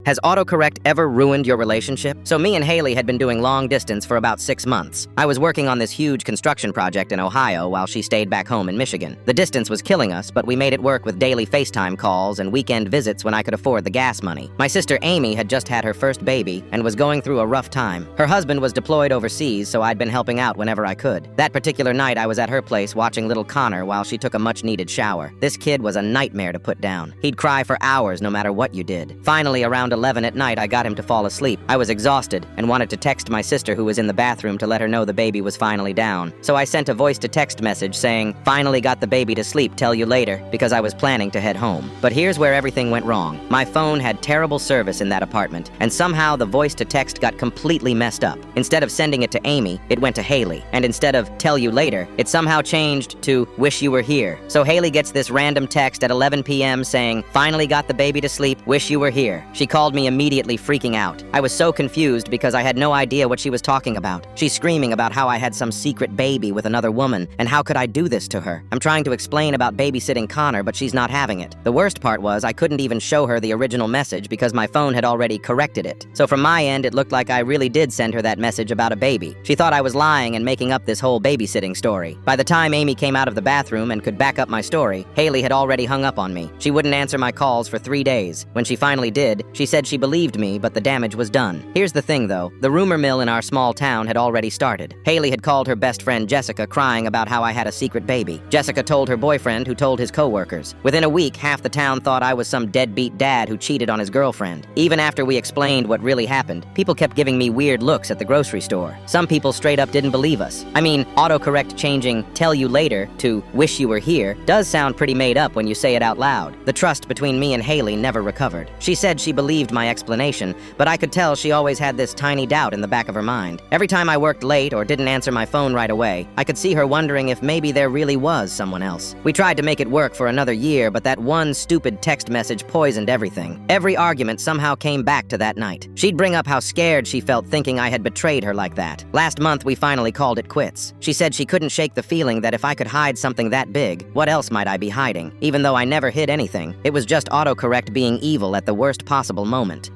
Has autocorrect ever ruined your relationship? So me and Haley had been doing long distance for about 6 months. I was working on this huge construction project in Ohio while she stayed back home in Michigan. The distance was killing us, but we made it work with daily FaceTime calls and weekend visits when I could afford the gas money. My sister Amy had just had her first baby and was going through a rough time. Her husband was deployed overseas, so I'd been helping out whenever I could. That particular night, I was at her place watching little Connor while she took a much-needed shower. This kid was a nightmare to put down. He'd cry for hours no matter what you did. Finally, around 11 at night, I got him to fall asleep. I was exhausted and wanted to text my sister who was in the bathroom to let her know the baby was finally down. So I sent a voice-to-text message saying, "Finally got the baby to sleep, tell you later," because I was planning to head home. But here's where everything went wrong. My phone had terrible service in that apartment, and somehow the voice-to-text got completely messed up. Instead of sending it to Amy, it went to Haley. And instead of "tell you later," it somehow changed to "wish you were here." So Haley gets this random text at 11 p.m. saying, "Finally got the baby to sleep, wish you were here." She called me immediately, freaking out. I was so confused because I had no idea what she was talking about. She's screaming about how I had some secret baby with another woman, and how could I do this to her? I'm trying to explain about babysitting Connor, but she's not having it. The worst part was I couldn't even show her the original message because my phone had already corrected it. So from my end, it looked like I really did send her that message about a baby. She thought I was lying and making up this whole babysitting story. By the time Amy came out of the bathroom and could back up my story, Haley had already hung up on me. She wouldn't answer my calls for 3 days. When she finally did, she said she believed me, but the damage was done. Here's the thing though, the rumor mill in our small town had already started. Haley had called her best friend Jessica crying about how I had a secret baby. Jessica told her boyfriend, who told his coworkers. Within a week, half the town thought I was some deadbeat dad who cheated on his girlfriend. Even after we explained what really happened, people kept giving me weird looks at the grocery store. Some people straight up didn't believe us. I mean, autocorrect changing "tell you later" to "wish you were here" does sound pretty made up when you say it out loud. The trust between me and Haley never recovered. She said she believed my explanation, but I could tell she always had this tiny doubt in the back of her mind. Every time I worked late or didn't answer my phone right away, I could see her wondering if maybe there really was someone else. We tried to make it work for another year, but that one stupid text message poisoned everything. Every argument somehow came back to that night. She'd bring up how scared she felt thinking I had betrayed her like that. Last month, we finally called it quits. She said she couldn't shake the feeling that if I could hide something that big, what else might I be hiding? Even though I never hid anything, it was just autocorrect being evil at the worst possible moment.